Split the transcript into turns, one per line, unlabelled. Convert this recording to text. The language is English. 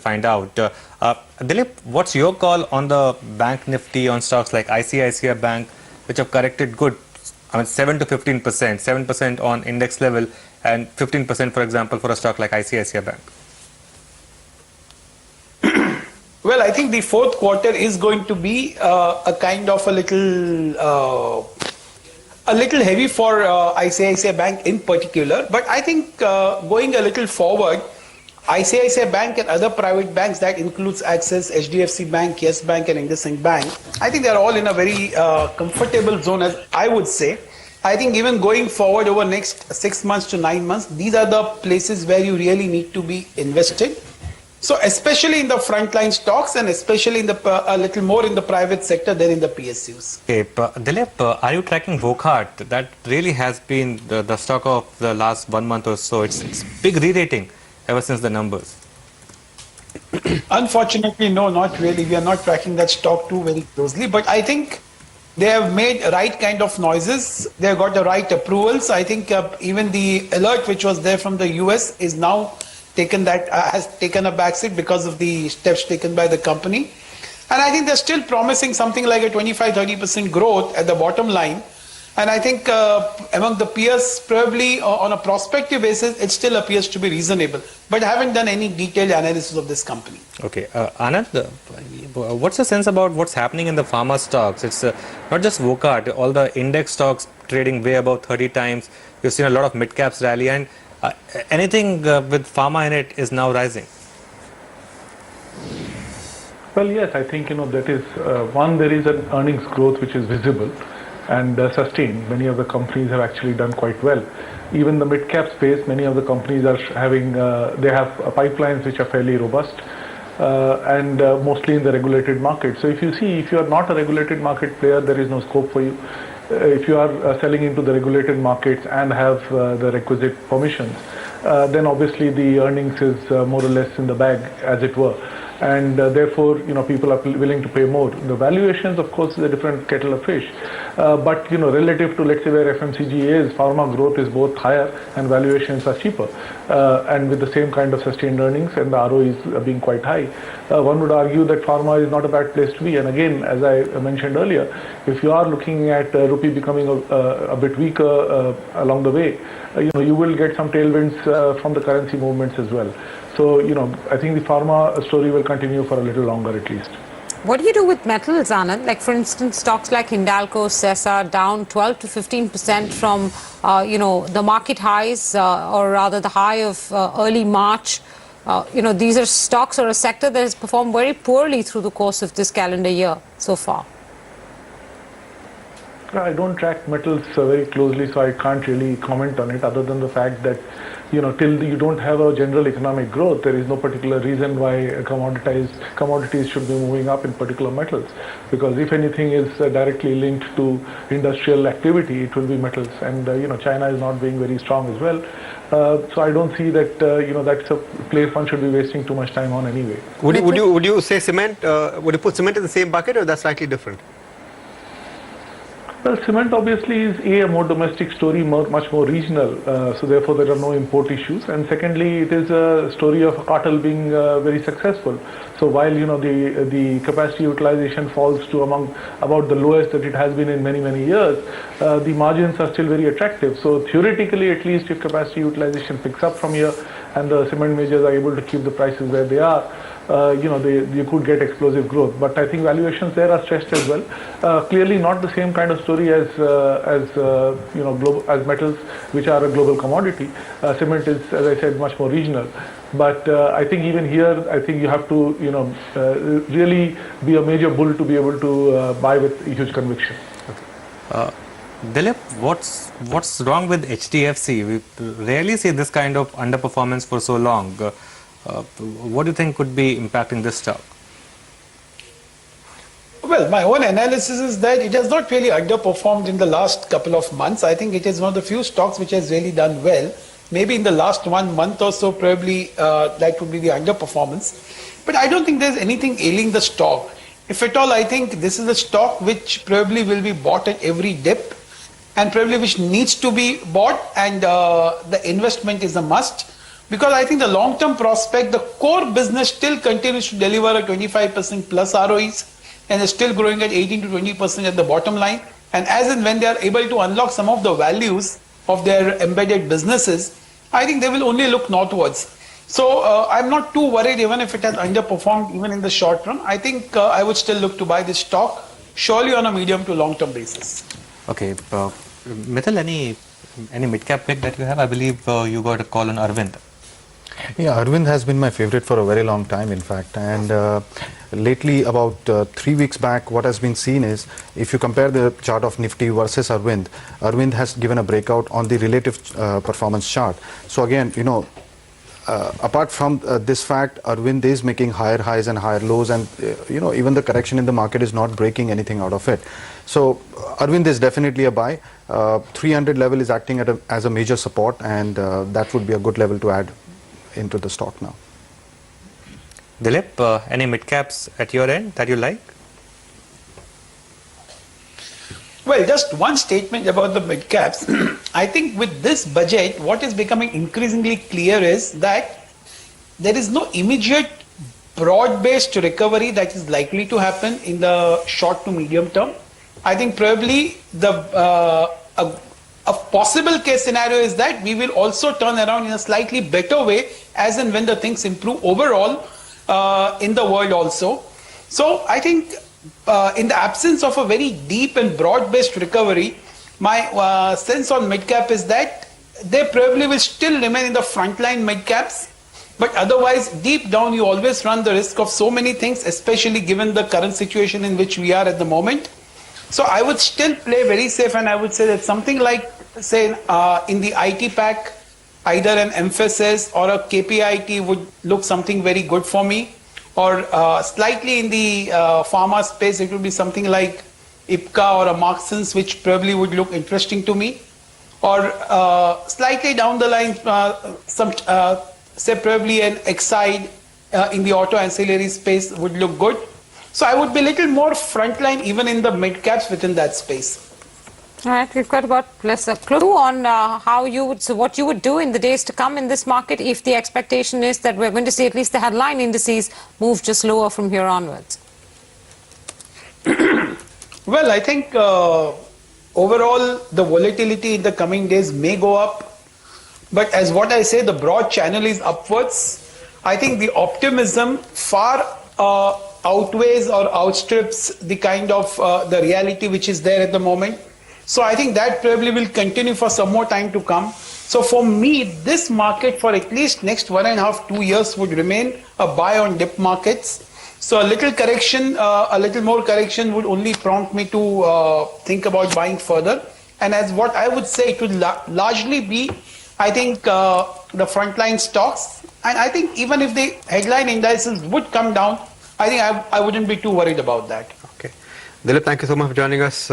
find out. Dilip, what's your call on the bank nifty on stocks like ICICI Bank, which have corrected good, I mean 7 to 15%, 7% on index level and 15% for example for a stock like ICICI Bank?
Well, I think the fourth quarter is going to be a kind of a little heavy for ICICI Bank in particular. But I think going a little forward, ICICI Bank and other private banks, that includes Axis, HDFC Bank, Yes Bank and IndusInd Bank, I think they're all in a very comfortable zone, as I would say. I think even going forward over next 6 months to 9 months, these are the places where you really need to be invested. So especially in the frontline stocks and especially in the a little more in the private sector than in the PSUs.
Okay, Dilip, are you tracking Wockhardt? That really has been the stock of the last 1 month or so. It's big re-rating ever since the numbers.
Unfortunately, no, not really. We are not tracking that stock too very closely. But I think they have made right kind of noises. They have got the right approvals. I think even the alert which was there from the US is now has taken a backseat because of the steps taken by the company. And I think they're still promising something like a 25-30% growth at the bottom line. And I think among the peers, probably on a prospective basis, it still appears to be reasonable. But I haven't done any detailed analysis of this company.
Okay, Anand, what's the sense about what's happening in the pharma stocks? It's not just Wockhardt, all the index stocks trading way above 30 times. You've seen a lot of mid-caps rally, and anything with pharma in it is now rising.
Well, yes, I think, that is, one, there is an earnings growth which is visible and sustained. Many of the companies have actually done quite well. Even the mid-cap space, many of the companies are having, they have pipelines which are fairly robust and mostly in the regulated market. So if you are not a regulated market player, there is no scope for you. If you are selling into the regulated markets and have the requisite permissions, then obviously the earnings is more or less in the bag, as it were. And therefore, people are willing to pay more. The valuations, of course, is a different kettle of fish. But, relative to, let's say, where FMCG is, pharma growth is both higher and valuations are cheaper. And with the same kind of sustained earnings and the ROEs being quite high. One would argue that pharma is not a bad place to be. And again, as I mentioned earlier, if you are looking at rupee becoming a bit weaker along the way, you will get some tailwinds from the currency movements as well. So, I think the pharma story will continue for a little longer at least.
What do you do with metals, Anand? Like, for instance, stocks like Hindalco, Sesa down 12 to 15% from, the market highs, or rather the high of early March. These are stocks or a sector that has performed very poorly through the course of this calendar year so far.
I don't track metals very closely, so I can't really comment on it other than the fact that till you don't have a general economic growth, there is no particular reason why commodities should be moving up in particular metals. Because if anything is directly linked to industrial activity, it will be metals. And China is not being very strong as well. So I don't see that that's a place one should be wasting too much time on anyway.
Would you say cement? Would you put cement in the same bucket, or that's slightly different?
Well, cement obviously is a more domestic story, much more regional, so therefore there are no import issues. And secondly, it is a story of Atal being very successful. So while the capacity utilization falls to about the lowest that it has been in many years, the margins are still very attractive. So theoretically, at least, if capacity utilization picks up from here and the cement majors are able to keep the prices where they are, you could get explosive growth. But I think valuations there are stretched as well. Clearly not the same kind of story as metals, which are a global commodity. Cement is, as I said, much more regional. But I think even here, I think you have to really be a major bull to be able to buy with huge conviction.
Dilip, what's wrong with HDFC? We rarely see this kind of underperformance for so long. What do you think could be impacting this stock?
Well, my own analysis is that it has not really underperformed in the last couple of months. I think it is one of the few stocks which has really done well. Maybe in the last 1 month or so, probably that would be the underperformance. But I don't think there's anything ailing the stock. If at all, I think this is a stock which probably will be bought at every dip and probably which needs to be bought, and the investment is a must. because I think the long-term prospect, the core business still continues to deliver a 25% plus ROEs and is still growing at 18 to 20% at the bottom line. And as and when they are able to unlock some of the values of their embedded businesses, I think they will only look northwards. So I'm not too worried even if it has underperformed even in the short run. I think I would still look to buy this stock surely on a medium to long-term basis.
Okay, Mithil, any mid-cap pick that you have? I believe you got a call on Arvind.
Yeah, Arvind has been my favorite for a very long time, in fact. And lately, about 3 weeks back, what has been seen is, if you compare the chart of Nifty versus Arvind, Arvind has given a breakout on the relative performance chart. So again, you know, apart from this fact, Arvind is making higher highs and higher lows, and you know, even the correction in the market is not breaking anything out of it. So Arvind is definitely a buy. 300 level is acting as a major support, and that would be a good level to add into the stock now.
Dilip, any mid-caps at your end that you like?
Well, just one statement about the mid-caps. I think with this budget, what is becoming increasingly clear is that there is no immediate broad-based recovery that is likely to happen in the short to medium term. I think probably a possible case scenario is that we will also turn around in a slightly better way as and when the things improve overall in the world also. So I think in the absence of a very deep and broad-based recovery, my sense on mid-cap is that they probably will still remain in the frontline mid-caps. But otherwise, deep down, you always run the risk of so many things, especially given the current situation in which we are at the moment. So I would still play very safe, and I would say that something like, say, in the IT pack, either an Mphasis or a KPIT would look something very good for me. Or slightly in the pharma space, it would be something like Ipca or a Marksons, which probably would look interesting to me. Or slightly down the line, say probably an Exide in the auto ancillary space would look good. So I would be a little more frontline even in the mid caps within that space.
All right, we've got about less a clue on what you would do in the days to come in this market if the expectation is that we're going to see at least the headline indices move just lower from here onwards.
Well, I think overall the volatility in the coming days may go up, but as what I say, the broad channel is upwards. I think the optimism far outweighs or outstrips the kind of the reality which is there at the moment. So I think that probably will continue for some more time to come. So for me, this market for at least next 1.5 to 2 years would remain a buy on dip markets. So a little correction, a little more correction would only prompt me to think about buying further. And as what I would say, it would largely be, I think, the frontline stocks. And I think even if the headline indices would come down, I think I wouldn't be too worried about that.
Okay. Dilip, thank you so much for joining us.